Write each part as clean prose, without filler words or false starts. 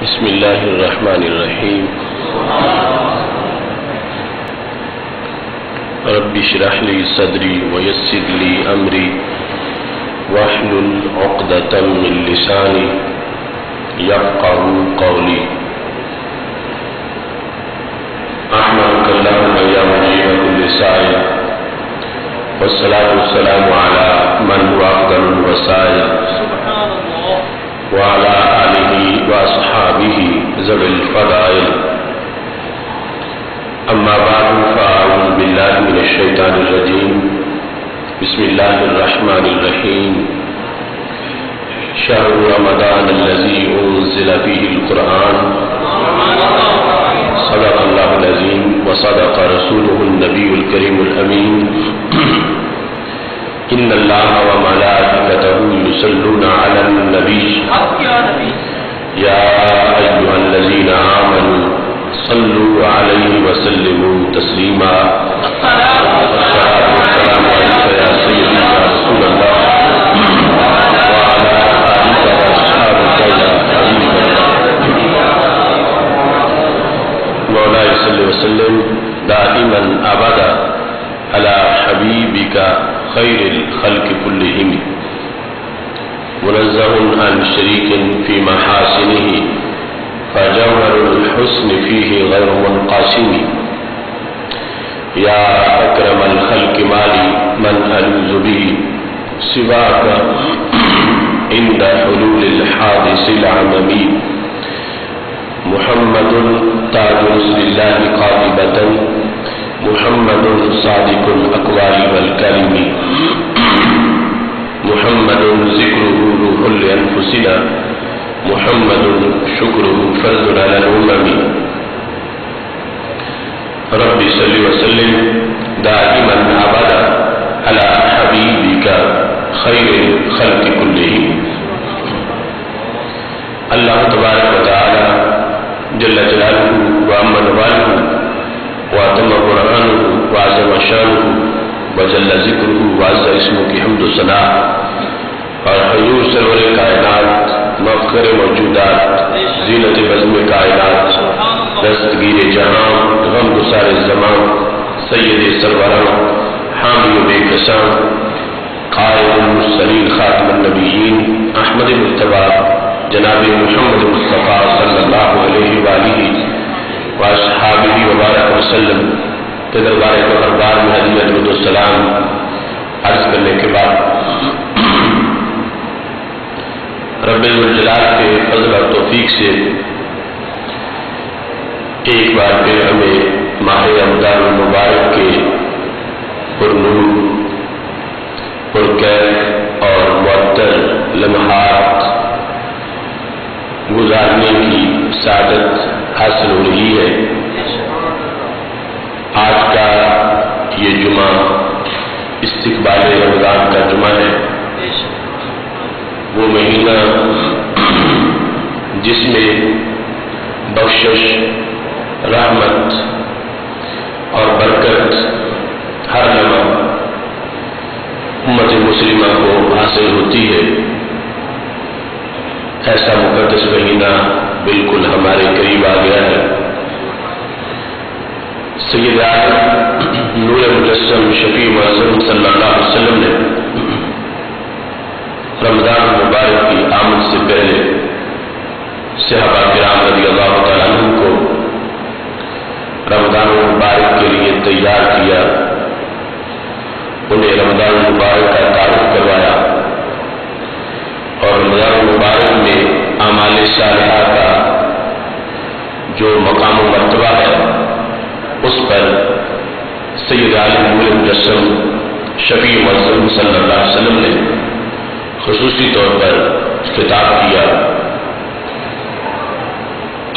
بسم اللہ الرحمن الرحیم رب اشرح لی صدری ویسر لی امری واحلل عقدۃ من لسانی یفقهوا قولی احمدک اللہم یا مجیب کل سائل والصلاة والسلام على من هو افضل الوسائل وعلى آله وأصحابه ذوي الفضائل أما بعد فأعوذ بالله من الشيطان الرجيم بسم الله الرحمن الرحيم شهر رمضان الذي أنزل فيه القرآن صدق الله العظيم وصدق رسوله النبي الكريم الأمين إن الله وملائكته يصلون على النبي يا أيها الذين آمنوا صلوا عليه وسلموا تسليما الصلاة والسلام عليك يا سيدي يا رسول الله وعلى آلك وأصحابك يا حبيب الله مولاي صل وسلم دائما أبدا على حبيبك خير الخلق كلهم منزه عن شريك في محاسنه فجوهر الحسن فيه غير منقسم يا أكرم الخلق مالي من ألوذ به سواك عند حلول الحادث العممي محمد تاج رسل الله قاطبة محمد صادق الأقوال والكلم محمد ذكره روح لأنفسنا محمد شكره فرض على الأمم رب صل وسلم دائما أبدا على حبيبك خير الخلق كلهم اللہ تبارک و تعالی جل جلالہ وعم نواله واتم قرآنه وعظم شانه وجل ذکره وعز اسمه کی حمد و ثنا اور حضور سرور کائنات مفخر موجودات زینت بزم کائنات دستگیر جہاں غم گسار زمان سید سروران حامی بے کسان قائد المرسلین خاتم النبیین احمد مصطفیٰ جناب محمد مصطفیٰ صلی اللہ علیہ وآلہ واصحابہ وبارک وسلم کے دربار بار میں حضرت درود السلام عرض کرنے کے بعد رب الجلال کے فضل اور توفیق سے ایک بار پھر ہمیں ماہ رمضان المبارک کے پرنور پرکیف اور معطر لمحات گزارنے کی سعادت حاصل ہو رہی ہے۔ آج کا یہ جمعہ استقبال رمضان کا جمعہ ہے، وہ مہینہ جس میں بخشش، رحمت اور برکت ہر لمحہ امت مسلمہ کو حاصل ہوتی ہے۔ ایسا مقدس مہینہ بالکل ہمارے قریب آ گیا ہے۔ سید عالم نور مجسم شفیع معظم صلی اللہ علیہ وسلم نے رمضان مبارک کی آمد سے پہلے صحابہ کرام رضی اللہ تعالیٰ عنہ کو رمضان مبارک کے لیے تیار کیا، انہیں رمضان مبارک کا تعارف کروایا اور رمضان مبارک میں اعمال صالحہ کا جو مقام و مرتبہ ہے اس پر سید عالم نور مجسم شفیع معظم صلی اللہ علیہ وسلم نے خصوصی طور پر خطاب کیا۔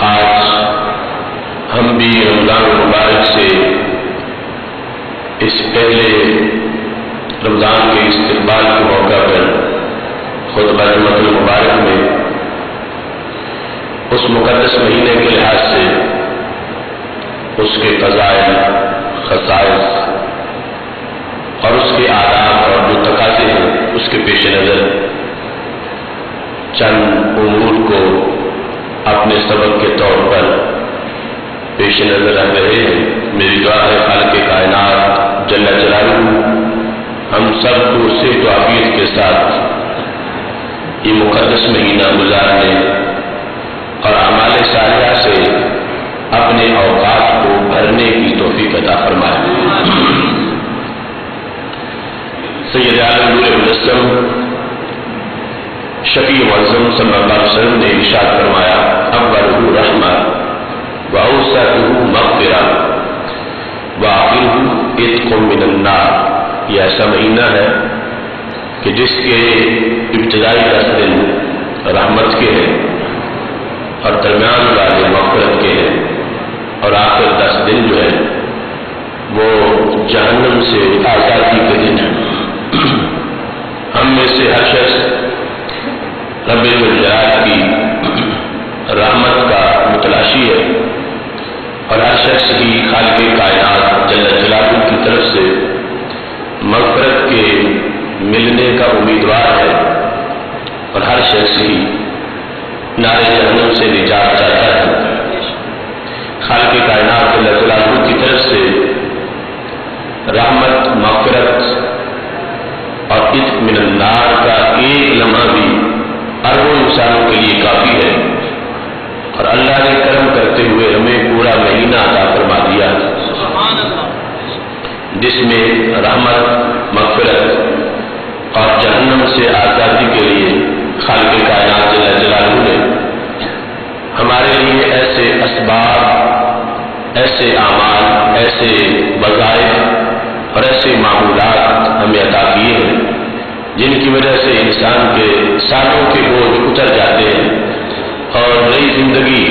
آج ہم بھی رمضان مبارک سے اس پہلے رمضان کے استقبال کے موقع پر خطبہ جمعۃ المبارک میں اس مقدس مہینے کے لحاظ سے اس کے فضائل، خصائص اور اس کے آداب اور جو تقاضے ہیں اس کے پیش نظر چند امور کو اپنے سبق کے طور پر پیش نظر رکھ رہے ہیں، میری دعا ہے خالق کائنات جل جلالہ ہم سب کو صحت و عافیت کے ساتھ یہ مقدس مہینہ گزارنے اور اعمال صالحہ سے اپنے اوقات کو بھرنے کی توفیق عطا فرمائے۔ سید عالم نور مجسم شفیع معظم صلی اللہ علیہ وسلم نے ارشاد فرمایا، اولہ رحمہ واوسطہ مغفرہ وآخرہ عتق من النار۔ یہ ایسا مہینہ ہے کہ جس کے ابتدائی 10 دن رحمت کے ہیں اور درمیان والے مغفرت کے ہیں، اور آخر 10 دن جو ہے وہ جہنم سے آزادی کے دن ہے۔ ہم میں سے ہر شخص رب الجلال کی رحمت کا متلاشی ہے، اور ہر شخص ہی خالق کائنات جل جلالہ کی طرف سے مغفرت کے ملنے کا امیدوار ہے، اور ہر شخص ہی نار جہنم سے نجات چاہتا ہے۔ خالق کائنات جل جلالہ کی طرف سے رحمت، مغفرت اور عتق من النار کا ایک لمحہ بھی اربوں انسانوں کے لیے کافی ہے، اور اللہ نے کرم کرتے ہوئے ہمیں پورا مہینہ عطا فرما دیا جس میں رحمت، مغفرت اور جہنم سے آزادی کے لیے خالق کائنات جل جلالہ نے ہمارے لیے ایسے اسباب، ایسے اعمال، ایسے وظائف اور ایسے معمولات ہمیں عطا کیے ہیں جن کی وجہ سے انسان کے سالوں کے بوجھ اتر جاتے ہیں، اور نئی زندگی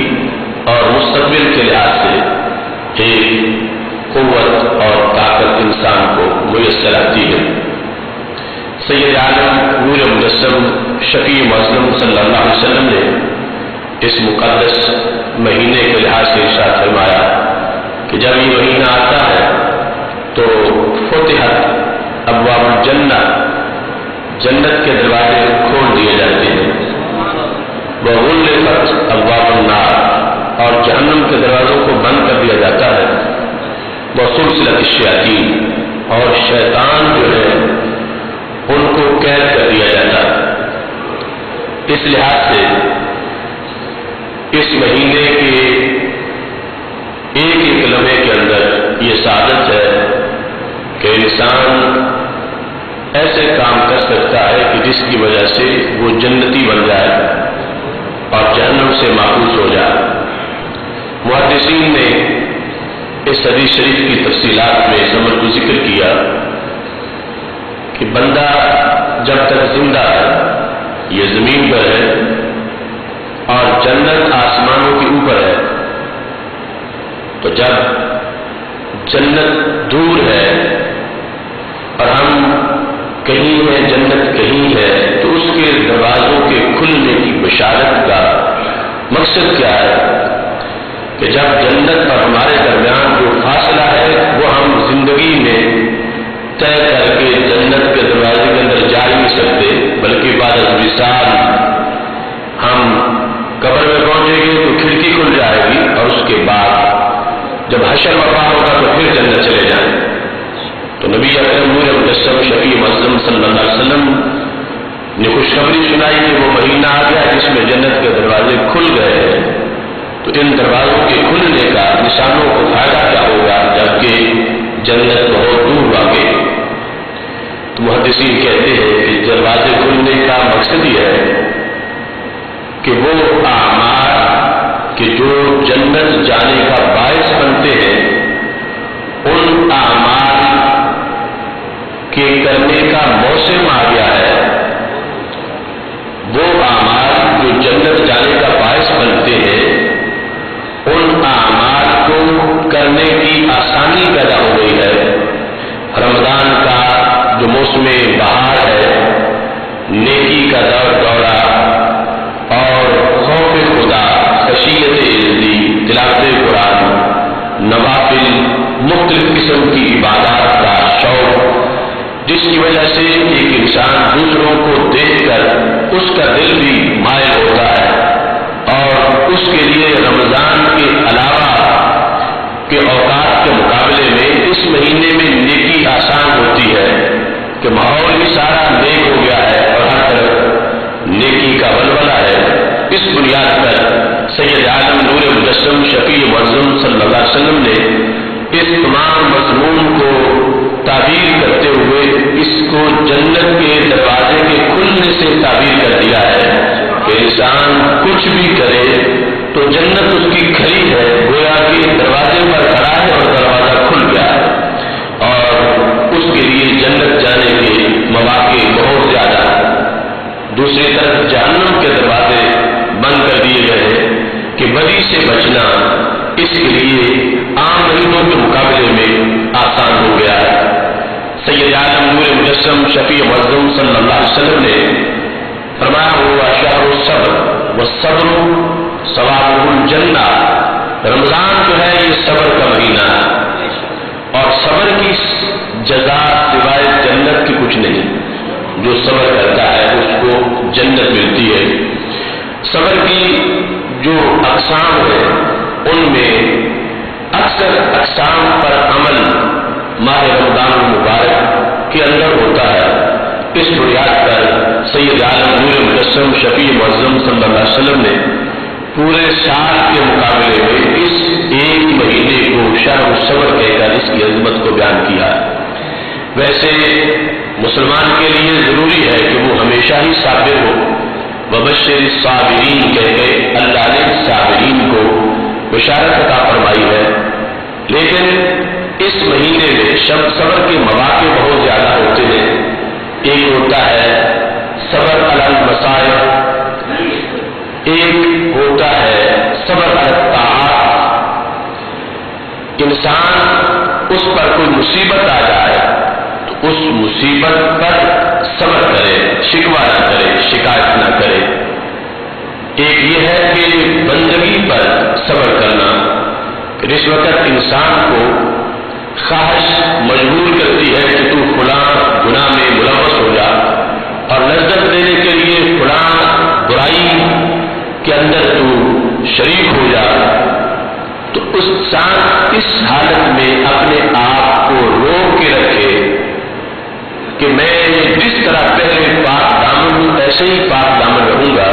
اور مستقبل کے لحاظ سے ایک قوت اور طاقت انسان کو میسر آتی ہے۔ سید عالم نور مجسم شفیع معظم صلی اللہ علیہ وسلم نے اس مقدس مہینے کے لحاظ سے ارشاد فرمایا کہ جب یہ مہینہ آتا ہے تو فتحت ابواب الجنہ، جنت کے دروازے کھول دیے جاتے ہیں، وغلقت ابواب النار، اور جہنم کے دروازوں کو بند کر دیا جاتا ہے، وسلسلت الشیاطین، اور شیطان جو ہے ان کو قید کر دیا جاتا ہے۔ اس لحاظ سے اس مہینے کے ایک ایک لمحے کے اندر یہ سعادت ہے کہ انسان ایسے کام کر سکتا ہے کہ جس کی وجہ سے وہ جنتی بن جائے اور جہنم سے محفوظ ہو جائے۔ محدثین نے اس حدیث شریف کی تفصیلات میں سمجھ کو ذکر کیا کہ بندہ جب تک زندہ ہے یہ زمین پر ہے اور جنت آسمانوں کے اوپر ہے، تو جب جنت دور ہے اور ہم کہیں ہے، جنت کہیں ہے، تو اس کے دروازوں کے کھلنے کی بشارت کا مقصد کیا ہے کہ جب جنت اور ہمارے درمیان جو فاصلہ ہے وہ ہم زندگی میں طے کر کے جنت کے دروازے کے اندر جا نہیں سکتے، بلکہ بعد از وصال ہم قبر میں پہنچیں گے تو کھڑکی کھل جائے گی، اور اس کے بعد جب حشر وفا ہوگا تو پھر جنت چلے جائیں۔ تو نبی اکرم نور مجسم شفیع معظم صلی اللہ علیہ وسلم نے خوشخبری سنائی کہ وہ مہینہ آ گیا جس میں جنت کے دروازے کھل گئے ہیں، تو ان دروازوں کے کھلنے کا انسانوں کو فائدہ کیا ہوگا جبکہ جنت بہت دور واقع۔ تو محدثین کہتے ہیں کہ دروازے کھلنے کا مقصد یہ ہے کہ وہ اعمال کہ جو جنت جانے کا باعث بنتے ہیں، ان اعمال کے کرنے کا موسم آ گیا ہے۔ وہ اعمال جو جنت جانے کا باعث بنتے ہیں، ان اعمال کو کرنے کی آسانی پیدا ہو گئی ہے۔ رمضان کا جو موسم بہار ہے، نیکی کا دورہ اور خوف خدا، خشیت الہی، تلاوت قرآن، نوافل، مختلف قسم کی عبادات کا شوق، جس کی وجہ سے ایک انسان دوسروں کو دیکھ کر اس کا دل بھی مائل ہوتا ہے اور اس کے لیے رمضان کے علاوہ کے اوقات کے مقابلے میں اس مہینے میں نیکی آسان ہوتی ہے کہ ماحول بھی سارا نیک ہو گیا ہے اور ہر طرف نیکی کا ولولہ ہے۔ اس بنیاد پر سید عالم نور مجسم شفیع معظم صلی اللہ علیہ وسلم نے اس تمام مضمون کو تعبیر کرتے ہوئے اس کو جنت کے دروازے کے کھلنے سے تعبیر کر دیا ہے کہ انسان کچھ بھی کرے تو جنت اس کی کھلی ہے، گویا کہ دروازے پر کھڑا ہے اور دروازہ کھل گیا ہے اور اس کے لیے جنت جانے کے مواقع بہت زیادہ ہیں۔ دوسری طرف جہنم کے دروازے بند کر دیے گئے ہیں کہ بدی سے بچنا اس کے لیے عام مہینوں کے مقابلے میں آسان ہو گیا ہے۔ سید عالم نور مجسم شفیع معظم صلی اللہ علیہ وسلم نے فرمایا ہوا شہر الصبر والصبر ثوابہ الجنہ، رمضان جو ہے یہ صبر کا مہینہ ہے اور صبر کی جزا سوائے جنت کی کچھ نہیں۔ جو صبر کرتا ہے اس کو جنت ملتی ہے۔ صبر کی جو اقسام ہے ان میں اکثر اقسام پر عمل ماہ رمضان المبارک کے اندر ہوتا ہے۔ اس بنیاد پر سید عالم نور مجسم شفیع معظم صلی اللہ علیہ وسلم نے پورے سال کے مقابلے میں اس ایک مہینے کو شہر الصبر کہہ کر اس کی عظمت کو بیان کیا ہے۔ ویسے مسلمان کے لیے ضروری ہے کہ وہ ہمیشہ ہی صابر ہو، وبشر الصابرین کہہ کے اللہ نے صابرین کو بشارت عطا فرمائی ہے، لیکن اس مہینے میں صبر کے مواقع بہت زیادہ ہوتے ہیں۔ ایک ہوتا ہے صبر علی المصائب، ایک ہوتا ہے صبر علی الطاعات۔ انسان اس پر کوئی مصیبت آ جائے تو اس مصیبت پر صبر کرے، شکوہ نہ کرے، شکایت نہ کرے۔ ایک یہ ہے کہ بندگی پر صبر کرنا، اس وقت انسان کو خواہش مجبور کرتی ہے کہ تو فلاں گناہ میں ملوث ہو جا اور لذت دینے کے لیے فلاں برائی کے اندر تو شریک ہو جا، تو اس انسان اس حالت میں اپنے آپ کو روک کے رکھے کہ میں جس طرح پہلے پاک دامن ہوں ایسے ہی پاک دامن رہوں گا،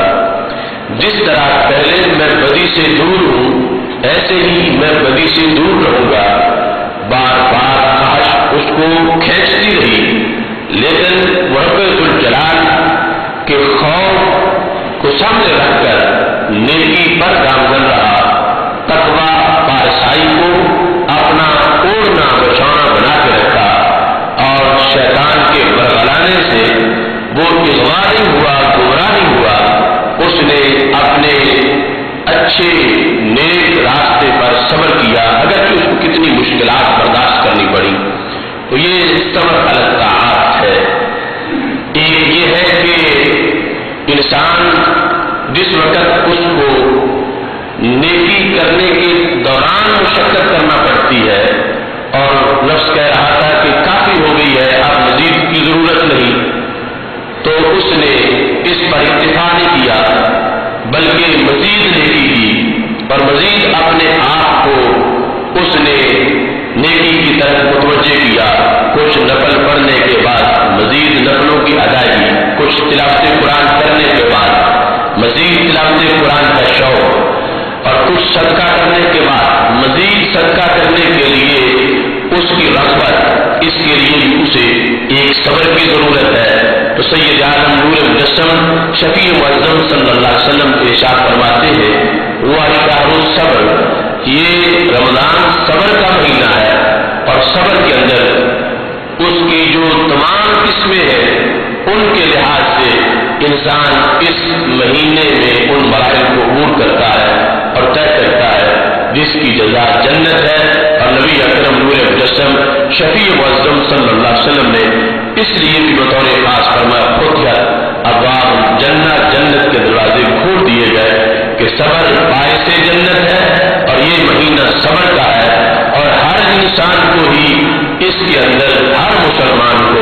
جس طرح پہلے میں بدی سے دور ہوں ایسے ہی میں بدی سے دور رہوں گا۔ بار بار خواہش اس کو کھینچتی رہی، لیکن رب ذوالجلال کے خوف کو سامنے رکھ کر نیکی پر گامزن رہا، تقویٰ پارسائی کو اپنا اوڑھنا بچھونا بنا کے رکھا اور شیطان کے برگلانے سے وہ اغوا نہیں ہوا، گمراہ نہیں ہوا۔ اس نے اپنے اچھے نیک راستے پر صبر کیا، اگرچہ اس کو کتنی مشکلات برداشت کرنی پڑی۔ تو یہ صبر علی الطاعات ہے۔ ایک یہ ہے کہ انسان جس وقت اس کو نیکی کرنے کے دوران مشقت کرنا پڑتی ہے اور نفس کہہ رہا تھا کہ کافی ہو گئی ہے، اب مزید کی ضرورت نہیں، تو اس نے اس پر اکتفا نہیں کیا بلکہ مزید نیکی کی اور مزید اپنے آپ کو اس نے نیکی کی طرف متوجہ کیا۔ کچھ نفل پڑھنے کے بعد مزید نفلوں کی ادائیگی، کچھ تلاوت قرآن کرنے کے بعد مزید تلاوت قرآن کا شوق اور کچھ صدقہ کرنے کے بعد مزید صدقہ کرنے کے لیے اس کی رغبت، اس کے لیے اسے ایک صبر کی ضرورت ہے۔ تو سید عالم نور مجسم شفیع معظم صلی اللہ علیہ وسلم ارشاد فرماتے ہیں وہ شہر الصبر، یہ رمضان صبر کا مہینہ ہے اور صبر کے اندر اس کی جو تمام قسمیں ہیں ان کے لحاظ سے انسان اس مہینے میں ان مراحل کو عبور کرتا ہے اور طے کرتا ہے جس کی جزا جنت ہے۔ اور نبی اکرم نور مجسم شفیع معظم صلی اللہ علیہ وسلم نے اس لیے بھی بطور خاص فرمایا فتحت ابواب جنت، جنت کے دروازے کھول دیے گئے کہ صبر باعث جنت ہے اور یہ مہینہ صبر کا ہے اور ہر انسان کو ہی اس کے اندر، ہر مسلمان کو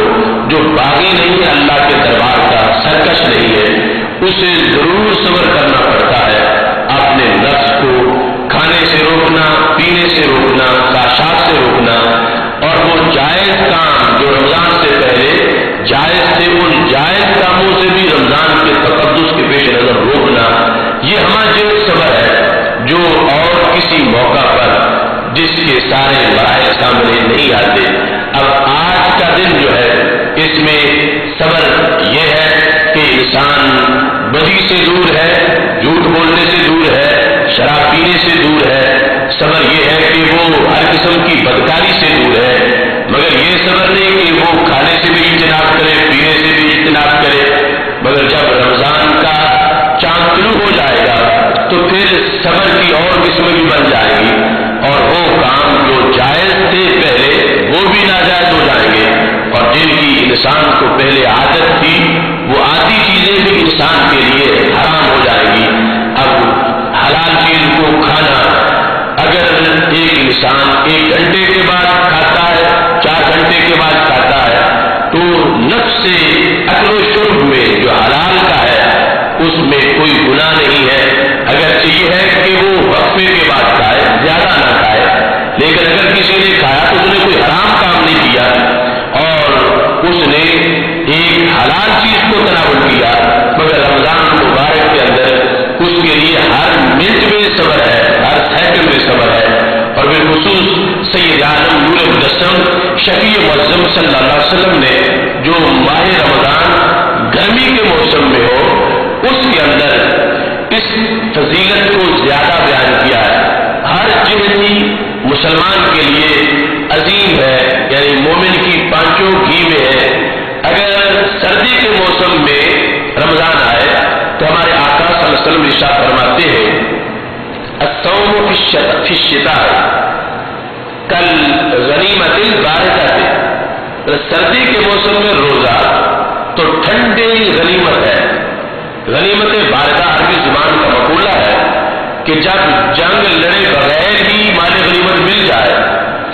جو باغی نہیں ہے، اللہ کے دربار کا سرکش نہیں ہے، اسے ضرور صبر کرنا پڑتا ہے اپنے نفس جو اور کسی موقع پر جس کے سارے مراحل سامنے نہیں آتے۔ اب آج کا دن جو ہے اس میں صبر یہ ہے کہ انسان بدی سے دور ہے، جھوٹ بولنے سے دور ہے، شراب پینے سے دور ہے۔ صبر یہ ہے کہ وہ ہر قسم کی بدکاری سے دور ہے، مگر یہ صبر نہیں کہ وہ کھانے سے بھی اجتناب کرے، پینے سے بھی اجتناب کرے۔ مگر جب رمضان کا چاند طلوع ہو جائے گا تو پھر صبر کی اور قسم بھی بن جائے گی، اور وہ کام جو جائز تھے پہلے وہ بھی ناجائز ہو جائیں گے، اور جن کی انسان کو پہلے عادت تھی وہ آدھی چیزیں بھی انسان کے لیے حرام ہو جائیں گی۔ اب حلال چیز کو کھانا اگر ایک انسان 1 گھنٹے کے بعد کھاتا ہے، 4 گھنٹے کے بعد کھاتا ہے، تو نفس سے اکل و شرب میں جو حلال کا ہے اس میں کوئی گناہ نہیں ہے، اگر یہ ہے کہ وہ وقفے کے بعد کھائے، زیادہ نہ کھائے، لیکن اگر کسی نے کھایا تو اس نے کوئی حرام کام نہیں کیا اور اس نے ایک حلال چیز کو تناول کیا، مگر رمضان مبارک کے اندر اس کے لیے ہر منٹ میں صبر ہے، ہر سیکنڈ میں صبر ہے۔ اور بالخصوص سید عالم نور مجسم شفیع معظم صلی اللہ علیہ وسلم نے جو ماہ رمضان گرمی کے موسم میں ہو اس کے اندر اس فضیلت کو زیادہ بیان کیا ہے۔ ہر جہتی مسلمان کے لیے عظیم ہے، یعنی مومن کی پانچوں گھی میں ہے۔ اگر سردی کے موسم میں رمضان آئے تو ہمارے آقا صلی اللہ علیہ وسلم ارشاد فرماتے ہیں الصوم فی الشتاء کالغنیمۃ الباردۃ، سردی کے موسم میں روزہ تو ٹھنڈی غنیمت ہے۔ غنیمت باردہ عربی زبان کا مقولہ ہے کہ جب جنگ لڑے بغیر ہی مال غنیمت مل جائے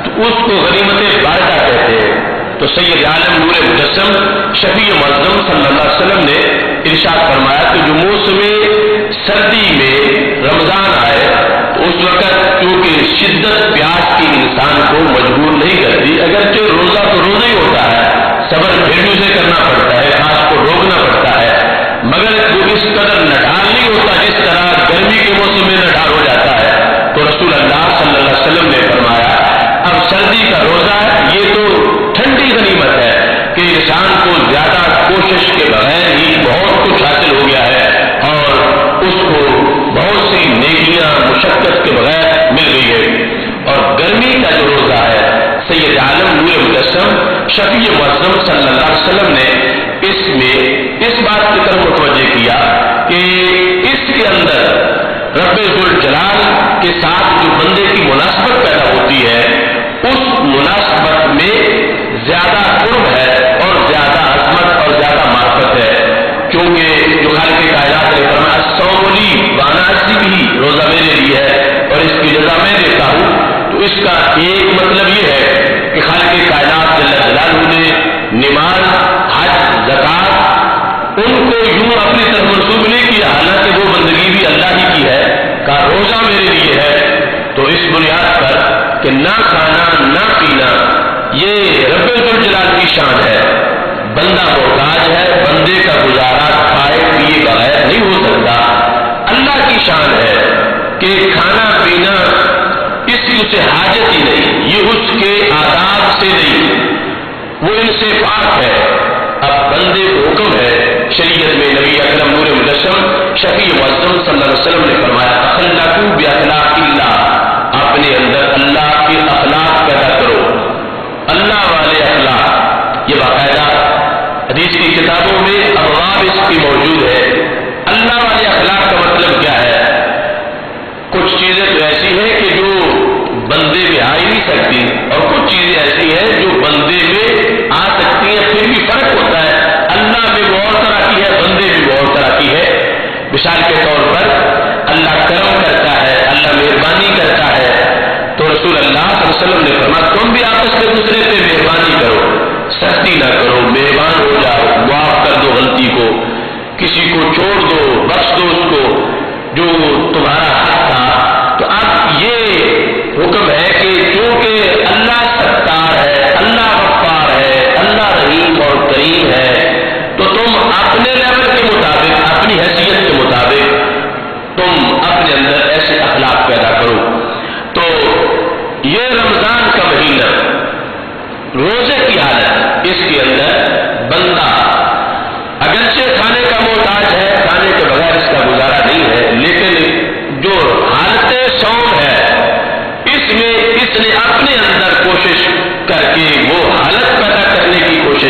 تو اس کو غنیمت باردہ کہتے ہیں۔ تو سید عالم نور مجسم شفیع معظم صلی اللہ علیہ وسلم نے ارشاد فرمایا کہ جو موسم سردی میں رمضان آئے تو اس وقت کیونکہ شدت پیاس کی انسان کو مجبور نہیں کرتی، اگرچہ روزہ تو روزہ ہی ہوتا ہے، صبر پھر بھی اسے کرنا پڑتا ہے، خاص کو روکنا پڑتا ہے، مگر وہ اس قدر نڈھال نہیں ہوتا جس طرح گرمی کے موسم میں نڈھال ہو جاتا ہے۔ تو رسول اللہ صلی اللہ علیہ وسلم نے فرمایا اب سردی کا روزہ یہ تو ٹھنڈی غنیمت ہے کہ انسان کو زیادہ کوشش کے بغیر ہی بہت کچھ حاصل ہو گیا ہے اور اس کو بہت سی نیکیاں مشقت کے بغیر مل گئی ہے۔ اور گرمی کا جو روزہ ہے سید عالم نور مجسم شفیع معظم صلی اللہ علیہ وسلم نے اس میں اس بات کی طرف متوجہ کیا کہ اس کے اندر رب ذوالجلال کے ساتھ جو بندے کی مناسبت پیدا ہوتی ہے اس مناسبت میں زیادہ قرب ہے اور زیادہ عظمت اور زیادہ معرفت ہے، کیونکہ جو خالق کائنات نے فرمایا الصوم لی وانا اجزی بھی، روزہ میرے لیے ہے اور اس کی جزا میں دیتا ہوں۔ تو اس کا ایک مطلب یہ ہے کہ خالق کائنات جل جلالہ نے نماز، حج، زکات ان کو یوں اپنی طرف منسوب نہیں کیا، حالانکہ وہ بندگی بھی اللہ ہی کی ہے، کہ روزہ میرے لیے ہے۔ تو اس بنیاد پر کہ نہ کھانا نہ پینا یہ رب ذوالجلال کی شان ہے، بندہ محتاج ہے، بندے کا گزارا کھائے پیے بغیر نہیں ہو سکتا۔ اللہ کی شان ہے کہ کھانا پینا اس کی اسے حاجت ہی نہیں، یہ اس کے آداب سے نہیں، وہ ان سے پاک ہے۔ اب بندے کو حکم ہے، شریعت میں نبی اکرم نور مجسم شفیع معظم صلی اللہ علیہ وسلم نے فرمایا تخلقوا باخلاق اللہ، اپنے اندر اللہ کے اخلاق پیدا کرو، اللہ والے اخلاق۔ یہ باقاعدہ حدیث کی کتابوں میں ابواب اس کی موجود ہے۔ اللہ والے اخلاق کا مطلب کیا ہے؟ کچھ چیزیں تو ایسی ہیں کہ جو بندے میں آ ہی نہیں سکتی اور کچھ چیزیں ایسی ہیں جو بندے میں آ سکتی ہیں، پھر بھی فرق ہوتا ہے۔ اللہ میں وہ اور طرح کی ہے، بندے میں وہ اور طرح کی ہے۔ مثال کے طور پر اللہ کرم کرتا ہے، اللہ مہربانی کرتا ہے، تو رسول اللہ صلی اللہ علیہ وسلم نے فرمایا تم بھی آپس میں دوسرے پہ مہربانی کرو، سختی نہ کرو، مہربان ہو جاؤ، معاف کر دو غلطی کو، کسی کو چھوڑ دو، بخش دو اس کو جو تمہارا حق تھا۔ تو اب یہ حکم ہے کہ چونکہ اللہ ستار ہے، اللہ غفار ہے، اللہ رحیم اور کریم ہے، تو تم اپنے لیول کے مطابق، اپنی حیثیت کے مطابق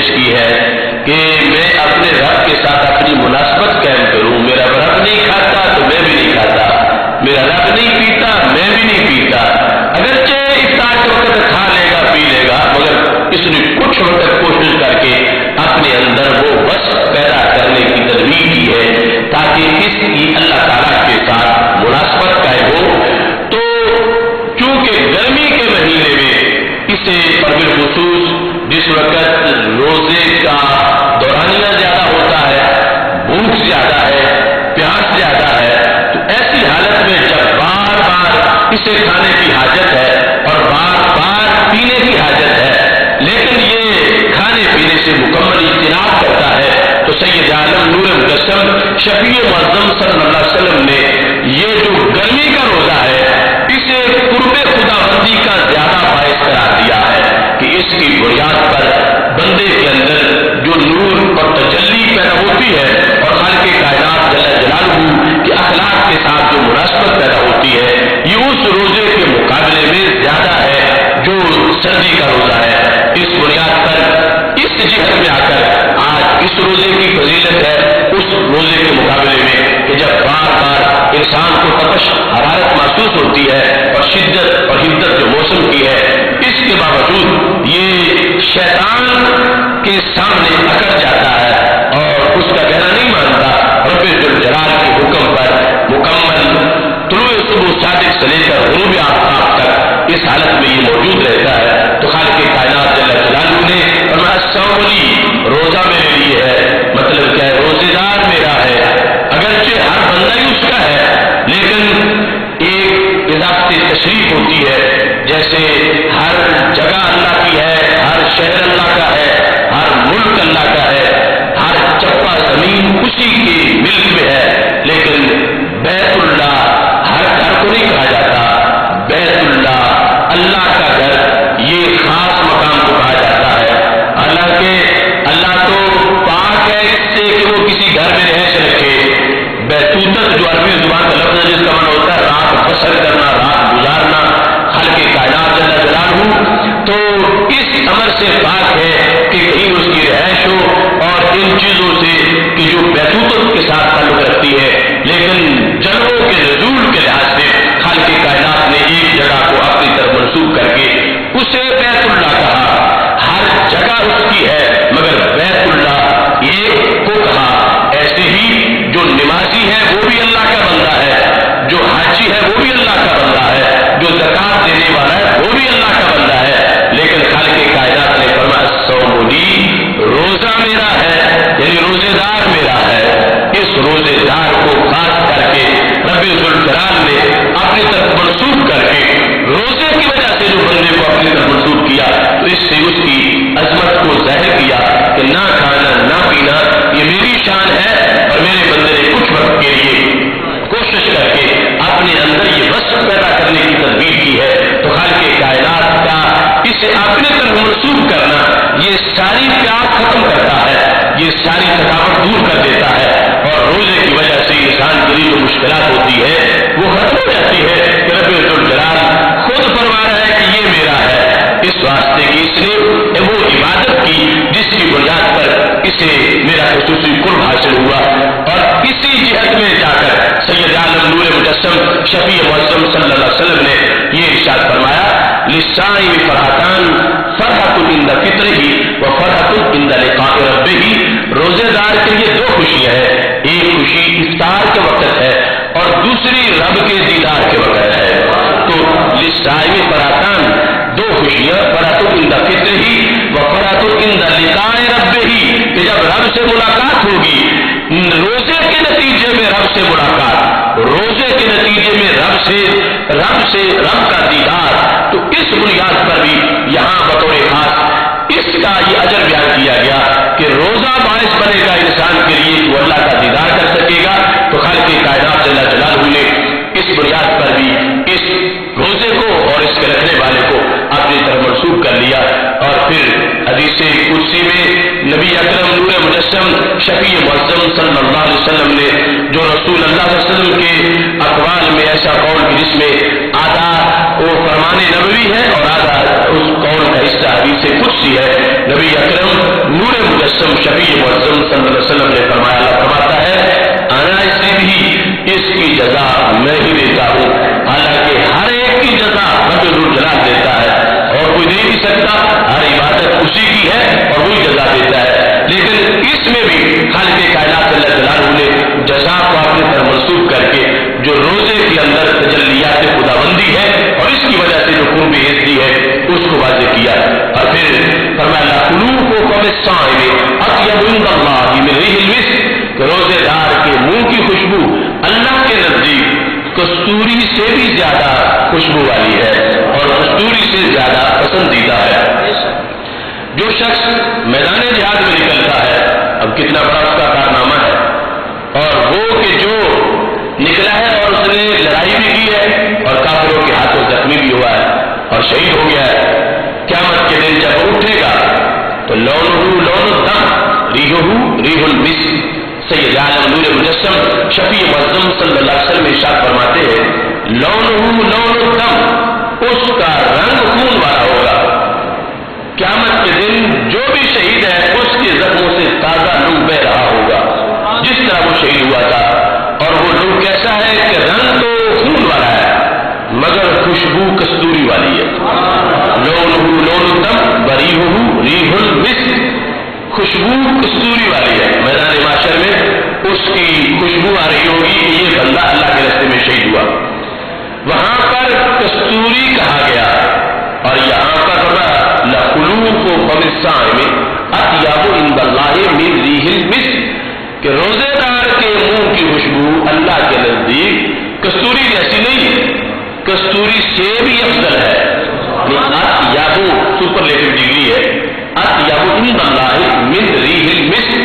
پیش کی ہے کہ میں اپنے رب کے ساتھ اپنی مناسبت قائم کروں. میرا رب نہیں کھاتا تو میں بھی نہیں کھاتا، میرا رب نہیں پیتا میں بھی نہیں پیتا. اگرچہ افطار کے وقت کھا لے گا پی لے گا، مگر اس نے کچھ وقت کوشش کر کے اپنے اندر وہ وصف پیدا کرنے کی تدبیر کی ہے تاکہ اس کی اللہ تعالیٰ کے ساتھ مناسبت قائم ہو. تو چونکہ گرمی کے مہینے میں اسے اور بالخصوص جس وقت روزے کا دورانیہ زیادہ ہوتا ہے، بھوک زیادہ ہے، پیاس زیادہ ہے، تو ایسی حالت میں جب بار بار اسے کھانے کی حاجت ہے اور بار بار پینے کی حاجت ہے، لیکن یہ کھانے پینے سے مکمل اجتناب کرتا ہے، تو سید عالم نور مجسم شفیع معظم صلی اللہ علیہ وسلم نے یہ جو گرمی کا روزہ ہے اسے قرب خدا بندی کا زیادہ باعث قرار دیا ہے کہ اس کی بنیاد پر بندے کے اندر جو نور اور تجلی پیدا ہوتی ہے اور خالق کائنات جل جلالہ کے اخلاق کے ساتھ جو مناسبت پیدا ہوتی ہے یہ اس روزے کے مقابلے میں زیادہ ہے جو سردی کا روزہ ہے. اس بنیاد پر اس جہت میں آ کر آج اس روزے کی فضیلت ہے اس روزے کے مقابلے میں کہ جب بار بار انسان کو تپش حرارت محسوس ہوتی ہے اور شدت اور حدت جو موسم کی ہے، اس کے باوجود یہ شیطان کے سامنے اکڑ جاتا ہے اور اس کا کہنا نہیں مانتا. رب ذوالجلال کے حکم پر مکمل طلوع صبح صادق سے لے کر غروب آفتاب تک اس حالت میں یہ موجود رہتا ہے. تو خالق کائنات جل جلالہ نے فرمایا الصوم لی، روزہ میرے لیے ہے. مطلب کیا ہے؟ روزے دار میرا ہے. اگرچہ ہر بندہ ہی اس کا ہے، لیکن ایک اضافتی تشریف ہوتی ہے، جیسے ہر جگہ اللہ کی ہے، ہر شہر اللہ کا ہے، ہر ملک اللہ کا ہے، ہر چپا زمین اسی کی ملک میں ہے، لیکن بیت اللہ ہر گھر کو نہیں کہا جاتا. بیت اللہ اللہ کا گھر یہ خاص مقام کو کہا جاتا ہے. حالانکہ اللہ تو پاک ہے اس سے کہ وہ کسی گھر میں رہائش رکھے. بیتوتت جو عربی زبان کا لفظ ہے جس کا معنی ہوتا ہے رات بسر کرنا، رات گزارنا، خالق کائنات جل جلالہ تو اس امر سے پاک ہے کہ کہیں اس کی رہائش ہو اور ان چیزوں سے کہ جو بیتوتت کے ساتھ تعلق رکھتی ہے. لیکن جنگوں کے نزول کے لحاظ سے خالق کائنات نے ایک جگہ کو اپنی طرف منسوخ کر کے اسے بیت اللہ کہا. ہر جگہ اس کی ہے مگر بیت اللہ ایک کو کہا. ایسے ہی جو نمازی ہے وہ بھی اللہ کا بندہ ہے، جو حاجی ہے وہ بھی اللہ کا بندہ ہے، جو زکات دینے والا ہے وہ بھی اللہ کا بندہ ہے. لیکن خالق کائنات نے فرمایا الصوم لی، روزہ میرا ہے، یعنی روزے دار میرا ہے. اس روزے دار کو خاص کر کے رب ذوالجلال نے اپنی طرف منسوخ کر کے روزے کی وجہ سے جو بندے کو اپنی طرف منسوخ کیا تو اس سے اس کی عظمت کو ظاہر کیا کہ نہ کھانا نہ پینا یہ میری شان ہے، اور میرے بندے نے کچھ وقت کے لیے کوشش کر کے اپنے اندر یہ وصف پیدا کرنے کی تدبیر کی ہے. تو خالق کائنات کا اسے اپنے طرف منسوخ کرنا یہ ساری پیاس ختم کرتا ہے، یہ ساری تھکاوٹ دور کر دیتا ہے، اور روزے کی وجہ سے انسان کے لیے جو مشکلات ہوتی ہے وہ ختم ہو جاتی ہے. کہ رب ذوالجلال خود فرما رہا ہے کہ یہ میرا ہے، اس واسطے کہ اس نے وہ عبادت کی جس کی بنیاد پر اسے میرا خصوصی قرب حاصل ہوا. اور اسی جہت میں جا کر سید عالم نور مجسم شفیع معظم صلی اللہ علیہ وسلم نے یہ ارشاد فرمایا للصائم فرحتان، فرحت عند فطرہ و فرحت عند لقاء ربہ. روزے دار کے لیے دو خوشیاں ہیں، ایک خوشی افطار کے وقت ہے اور دوسری رب کے دیدار کے وقت ہے. تو للصائم فرحتان، دو خوشیاں، فرحت عند فطرہ و فرحت عند لقاء ربہ، کہ جب رب سے ملاقات ہوگی، روزے کے نتیجے میں رب سے ملاقات، روزے کے نتیجے میں رب کا دیدار. تو اس بنیاد پر بھی یہاں بطور خاص اس کا یہ اجر بیان کیا گیا کہ روزہ باعث بنے گا انسان کے لیے کہ وہ اللہ کا دیدار کر سکے گا. تو خالق کائنات جل جلالہ نے اس بنیاد پر بھی اس روزے کو اور اس کے رکھنے والے کو اپنی طرف منسوخ کر لیا. اور پھر حدیث قدسی میں نبی اکرم نور مجسم شفیع معظم صلی اللہ علیہ وسلم نے جو رسول اللہ صلی اللہ علیہ وسلم کے اقوال میں ایسا قول کی جس میں آدھا وہ فرمان نبوی ہے اور آدھا اس قول کا حصہ حدیث قدسی ہے. نبی اکرم نور مجسم شفیع معظم صلی اللہ علیہ وسلم نے فرمایا، اللہ فرماتا ہے انا اسے بھی اس کی جزا میں ہی دیتا ہوں، حالانکہ ہر ایک کی جزا رب ذوالجلال دیتا ہے اور کوئی دے نہیں سکتا، ہر عبادت اسی کی ہے اور وہی جزا دیتا ہے، لیکن اس میں بھی خالق کائنات اللہ جلالہ نے جزا کو اپنے پر منسوب کر کے جو روزے کے اندر تجلیات خداوندی ہے اور اس کی وجہ سے جو قرب عزتی ہے اس کو واضح کیا، اور پھر فرمایا قلوب کو الصائم اطیب عند اللہ من ریح المسک، کہ روزے دار کے منہ کی خوشبو اللہ کے نزدیک کستوری سے بھی زیادہ خوشبو والی ہے اور کستوری سے زیادہ پسندیدہ ہے۔ جو شخص میدان جہاد میں نکلتا ہے، اب کتنا بڑا اس کا کارنامہ ہے، اور وہ کہ جو نکلا ہے اور اس نے لڑائی بھی کی ہے اور کافروں کے ہاتھوں زخمی بھی ہوا ہے اور شہید ہو گیا ہے، قیامت کے دن جب وہ اٹھے گا تو لونہ لون الدم ریحہ ریح المسک، سید عالم نور مجسم شفیع معظم صلی اللہ علیہ وسلم ارشاد فرماتے ہیں لونہ لون الدم، اس کا رنگ خون والا ہوگا، قیامت کے دن جو بھی شہید ہے اس کے زخموں سے تازہ لو بہ رہا ہوگا جس طرح وہ شہید ہوا تھا، اور وہ لو کیسا ہے کہ رنگ تو خون والا ہے مگر خوشبو کستوری والی ہے، لونہ لون الدم وریحہ ریح المسک، خوشبو کستوری والی ہے، میدان معاشر میں اس کی خوشبو آ رہی ہوگی کہ یہ بندہ اللہ کے راستے میں شہید ہوا، وہاں پر کستوری کہا گیا، اور یہاں پر لخلوف فم الصائم اطیب عند اللہ من ریح المسک، کہ روزے دار کے منہ کی خوشبو اللہ کے نزدیک کستوری جیسی نہیں، کستوری سے بھی افضل ہے، اطیب سپرلیٹو ڈگری ہے، اطیب عند اللہ من ریح المسک،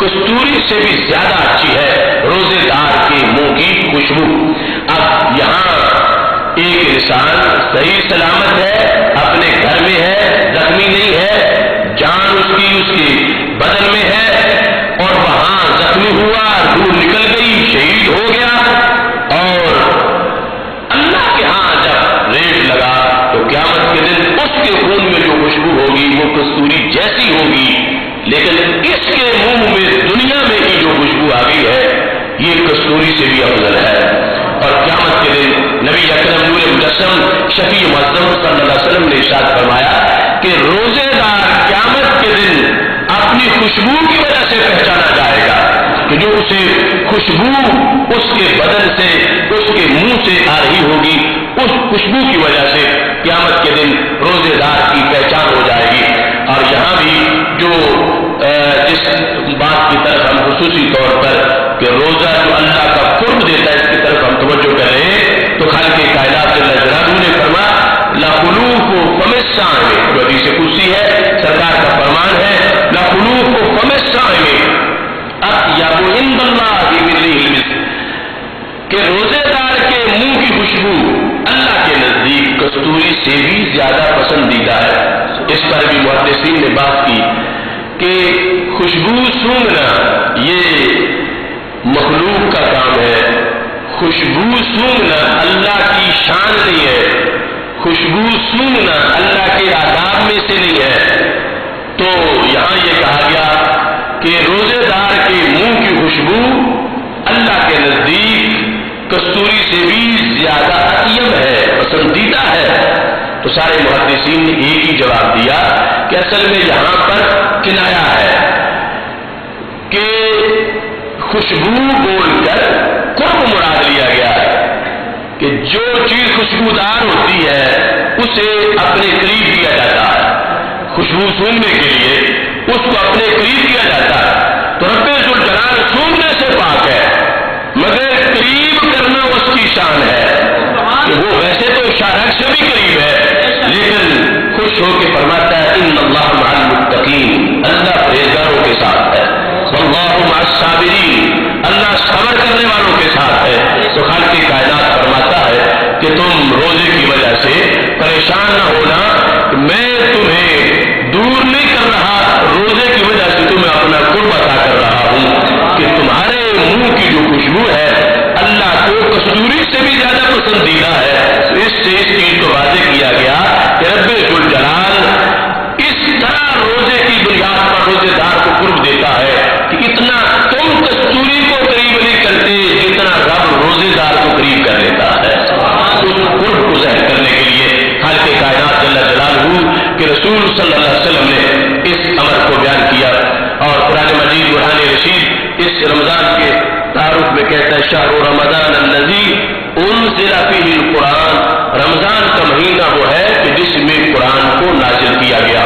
کستوری سے بھی زیادہ اچھی ہے روزے دار کے منہ کی خوشبو۔ اب یہاں ایک انسان صحیح سلامت ہے، اپنے گھر میں ہے، زخمی نہیں ہے، جان اس کی بدن میں ہے، اور وہاں زخمی ہوا، روح نکل گئی، شہید ہو گیا، اور اللہ کے ہاں جب ریٹ لگا تو قیامت کے دن اس کے خون میں جو خوشبو ہوگی وہ کستوری جیسی ہوگی، لیکن اس کے منہ میں دنیا میں کی جو خوشبو آ گئی ہے یہ کستوری سے بھی افضل ہے، اور قیامت کے دن نبی اکرم نور مجسم شفیع معظم صلی اللہ علیہ وسلم نے ارشاد فرمایا کہ روزے دار قیامت کے دن اپنی خوشبو کی وجہ سے پہچانا جائے گا، کہ جو اسے خوشبو اس کے بدن سے اس کے منہ سے آ رہی ہوگی، اس خوشبو کی وجہ سے قیامت کے دن روزے دار کی پہچان ہو جائے گی۔ اور یہاں بھی جو جس بات کی طرف ہم خصوصی طور پر کہ روزہ جو اللہ کا قرب دیتا ہے اس کی طرف ہم توجہ کر رہے ہیں، تو خالق کائنات جل جلالہ نے فرمایا لخلوف فم الصائم، جو حدیث قدسی ہے، سرکار کا فرمان ہے لخلوف فم الصائم اطیب عند اللہ من ریح المسک، کہ روزے دار کے منہ کی خوشبو اللہ کے نزدیک کستوری سے بھی زیادہ پسندیدہ ہے۔ اس پر بھی محدثین نے بات کی کہ خوشبو سونگنا یہ مخلوق کا کام ہے، خوشبو سونگنا اللہ کی شان نہیں ہے، خوشبو سونگنا اللہ کے آداب میں سے نہیں ہے، تو یہاں یہ کہا گیا کہ روزے دار کے منہ کی خوشبو اللہ کے نزدیک کستوری سے بھی زیادہ اطیب ہے، پسندیدہ ہے۔ تو سارے محدثین نے ایک ہی جواب دیا کہ اصل میں یہاں پر کنایا ہے کہ خوشبو بول کر قرب مراد لیا گیا ہے، کہ جو چیز خوشبودار ہوتی ہے اسے اپنے قریب کیا جاتا ہے، خوشبو سونگنے کے لیے اس کو اپنے قریب کیا جاتا ہے، تو رب ذوالجلال سونگنے سے پاک ہے مگر قریب کرنا اس کی شان ہے، کہ وہ ویسے تو شارک سے بھی قریب ہے لیکن خوش ہو کے فرماتا ہے ان اللہ مع المتقین، اللہ پرہیزگاروں کے ساتھ ہے، واللہ مع الصابرین، اللہ صبر کرنے والوں کے ساتھ ہے۔ تو خالق کائنات فرماتا ہے کہ تم روزے کی وجہ سے پریشان نہ ہونا، میں تمہیں دور نہیں کر رہا، روزے کی وجہ سے تمہیں اپنا قرب عطا کر رہا ہوں، کہ تمہارے منہ کی جو خوشبو ہے اللہ کو کستوری سے بھی زیادہ پسندیدہ ہے۔ اس سے اس چیز کو واضح کیا گیا کہ رب ذوالجلال اس طرح روزے کی بنیاد پر اس میں قرآن کو نازل کیا گیا۔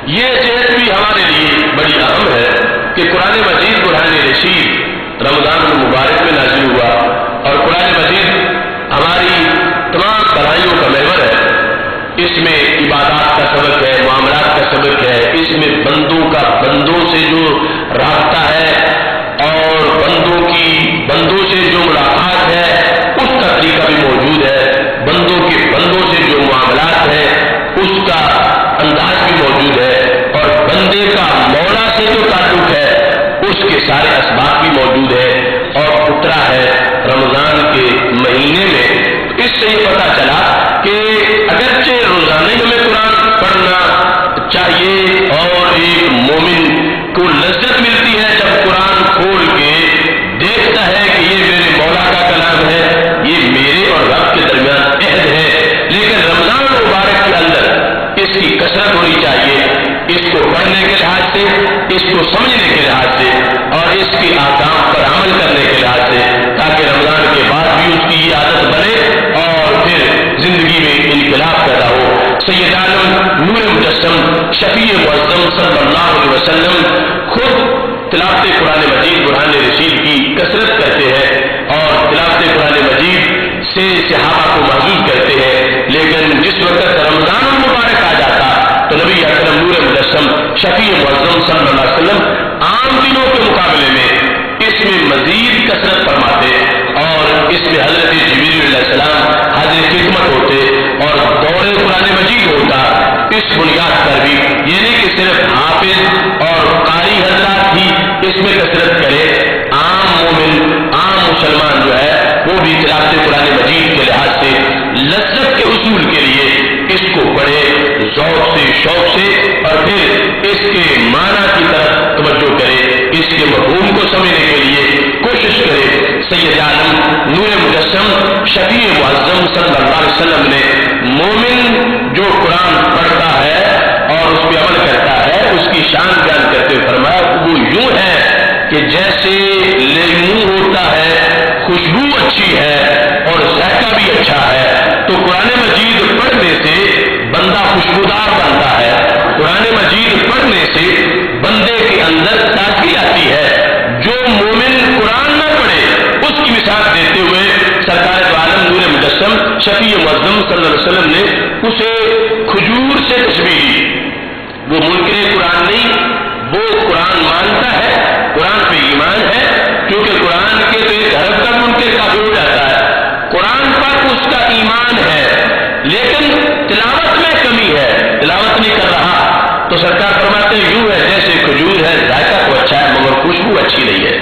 یہ جہت بھی ہمارے لیے بڑی اہم ہے کہ قرآن مجید برہان رشید رمضان المبارک میں نازل ہوا، اور قرآن مجید ہماری تمام بھلائیوں کا محور ہے۔ اس میں عبادات کا سبق ہے، معاملات کا سبق ہے، اس میں بندوں کا بندوں سے جو رابطہ ہے اور بندوں سے جو ملاقات ہے اس کا طریقہ بھی موجود ہے، بندوں کے بندوں سے جو معاملات ہے اس کا انداز بھی موجود ہے، اور بندے کا مولا سے جو تعلق ہے اس کے سارے اسباب بھی موجود ہے، اور اترا ہے رمضان کے مہینے میں۔ اس سے یہ پتہ چلا کہ اگرچہ روزانہ ہمیں قرآن پڑھنا چاہیے، اور ایک مومن کو لذت ملتی ہے جب قرآن کھول کے دیکھتا ہے کہ یہ میرے مولا کا کلام ہے، یہ میرے اور رب کے درمیان عہد ہے، لیکن رمضان مبارک کے اندر اس کی کثرت ہونی چاہیے، اس کو پڑھنے کے لحاظ سے، اس کو سمجھنے کے لحاظ سے، اور اس کے احکام پر عمل کرنے کے لحاظ سے، تاکہ رمضان کے بعد بھی اس کی یہ عادت بنے اور پھر زندگی میں انقلاب پیدا ہو۔ سید عالم نور مجسم شفیع معظم صلی اللہ علیہ وسلم خود تلاوت قرآن مجید برہان رشید کی کثرت کرتے ہیں اور تلاوت قرآن مجید سے صحابہ کو محظوظ کرتے ہیں، لیکن جس وقت رمضان المبارک آ جاتا تو نبی اکرم نور مجسم شفیع معظم صلی اللہ علیہ وسلم عام دنوں کے مقابلے میں اس میں مزید کثرت فرماتے، اور اس میں حضرت جبریل علیہ السلام حاضر خدمت ہوتے اور دور قرآن مجید ہوتا۔ اس بنیاد پر بھی یہ نہیں کہ صرف حافظ اور قاری حضرات ہی اس میں کثرت کرے، عام مومن عام مسلمان جو ہے وہ بھی تلاوت قرآن مجید کے لحاظ سے لذت کے اصول کے لیے اس کو پڑھے ذوق سے شوق سے، اور پھر اس کے معنی کی طرف توجہ کرے، اس کے مفہوم کو سمجھنے کے لیے کوشش کرے۔ سید عالم نور مجسم شفیع معظم صلی اللہ علیہ وسلم نے مومن جو قرآن پڑھتا ہے اور اس پہ عمل کرتا ہے اس کی شان بیان کرتے ہوئے فرمایا وہ یوں ہے کہ جیسے لیموں ہوتا ہے، خوشبو اچھی ہے اور ذائقہ بھی اچھا ہے، تو قرآن مجید پڑھنے سے بندہ خوشبودار بنتا ہے، قرآن مجید پڑھنے سے بندے کے اندر تازگی آتی ہے۔ جو مومن قرآن نہ پڑھے اس کی مثال دیتے ہوئے سرکار دو عالم نور مجسم شفیع معظم صلی اللہ علیہ وسلم نے اسے کھجور سے تشبیہ دی۔ وہ منکر قرآن نہیں، وہ قرآن مانتا ہے، قرآن پہ ایمان ہے، کیونکہ قرآن کے تو ایک حرف کا منکر کافی ہو جاتا ہے، قرآن پر اس کا ایمان ہے لیکن تلاوت میں کمی ہے، تلاوت نہیں کر رہا، تو سرکار فرماتے ہیں یوں ہے جیسے کھجور ہے، ذائقہ تو اچھا ہے مگر خوشبو اچھی نہیں ہے،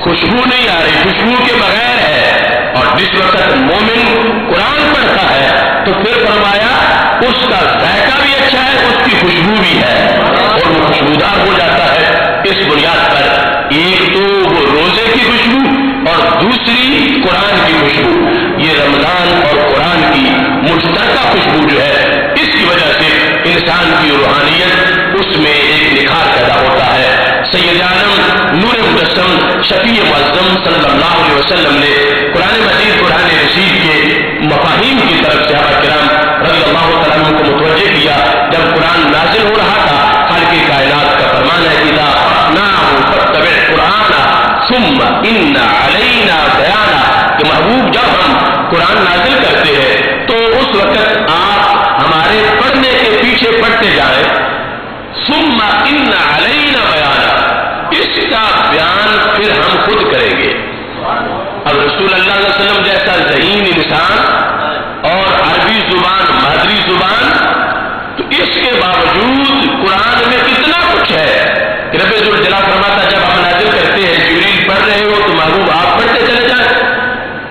خوشبو نہیں آ رہی، خوشبو کے بغیر ہے۔ اور جس وقت مومن قرآن پڑھتا ہے تو پھر فرمایا اس کا ذائقہ بھی اچھا ہے، اس کی خوشبو بھی ہے اور وہ خوشبودار ہو جاتا ہے۔ اس بنیاد پر ایک تو وہ روزے کی خوشبو اور دوسری قرآن کی خوشبو، یہ رمضان اور قرآن کی مشترکہ خوشبو جو ہے اس کی وجہ سے انسان کی روحانیت اس میں ایک نکھار پیدا ہوتا ہے۔ سید عالم نور مجسم شفیع معظم صلی اللہ علیہ وسلم نے قرآن مجید برہان رشید کے مفاہیم کی طرف صحابہ کرام رضی اللہ تعالیٰ عنہ کو متوجہ کیا۔ جب قرآن نازل ہو رہا تھا خالق کائنات کا فرمان ہے اذا قرأناه فاتبع قرآنا ثم ان علینا بیانا، کہ محبوب جب ہم قرآن نازل کرتے ہیں تو اس وقت آپ ہمارے پڑھنے کے پیچھے پڑھتے جائیں، ثم ان علینا بیانا، اس کا بیان پھر ہم خود کریں گے۔ اب رسول اللہ علیہ وسلم جیسا ذہین انسان اور عربی زبان مادری زبان، تو اس کے باوجود قرآن میں کتنا کچھ ہے کہ رب ذوالجلال فرماتا جب ہم نازل کرتے ہیں جبریل پڑھ رہے ہو تو محبوب آپ پڑھتے چلے جائیں،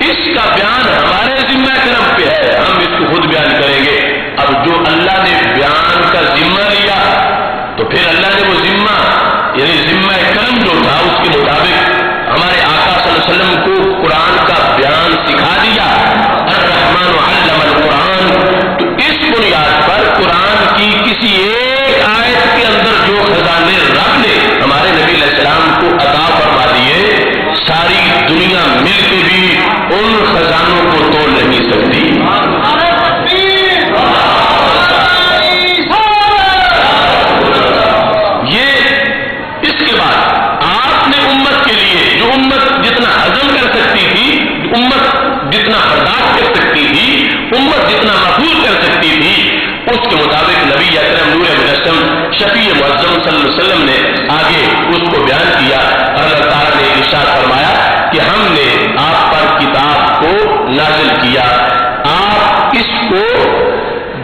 اس کا بیان ہمارے ذمہ کرم پہ ہے، ہم اس کو خود بیان کریں گے۔ اب جو اللہ نے بیان کا ذمہ لیا تو پھر اللہ نے وہ ذمہ یعنی ذمہ کرم جو تھا اس کے مطابق ہمارے آقا صلی اللہ علیہ وسلم کو قرآن کا بیان سکھا دیا۔ الرحمن علم القرآن، تو اس بنیاد پر قرآن کی کسی ایک آیت کے اندر جو خزانے رب نے ہمارے نبی علیہ السلام کو عطا فرما دیے، ساری دنیا مل کے بھی ان خزانوں کو توڑ نہیں سکتی۔ امت جتنا محفوظ کر سکتی تھی اس کے مطابق نبی اکرم نور مجسم شفیع معظم صلی اللہ علیہ وسلم نے آگے اس کو بیان کیا اور اللہ تعالیٰ نے ارشاد فرمایا کہ ہم نے آپ پر کتاب کو نازل کیا، آپ اس کو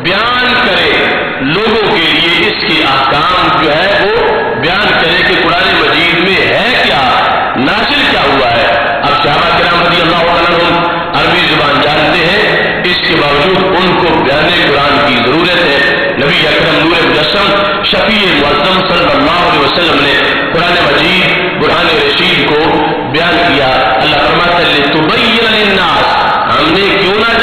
بیان کریں لوگوں کے لیے، اس کے احکام جو ہے وہ بیان کریں کہ قرآن مجید میں ہے کیا، نازل کیا ہوا ہے۔ اب صحابہ کرام رضی اللہ عنہ عربی زبان جانتے ہیں، اس کے باوجود ان کو بیان قرآن کی ضرورت ہے۔ نبی اکرم نور مجسم شفیع معظم صلی اللہ علیہ وسلم نے قرآن مجید برہان رشید کو بیان کیا۔ اللہ فرماتا ہے لِتُبَيِّنَ لِلنَّاسِ، ہم نے کیوں نہ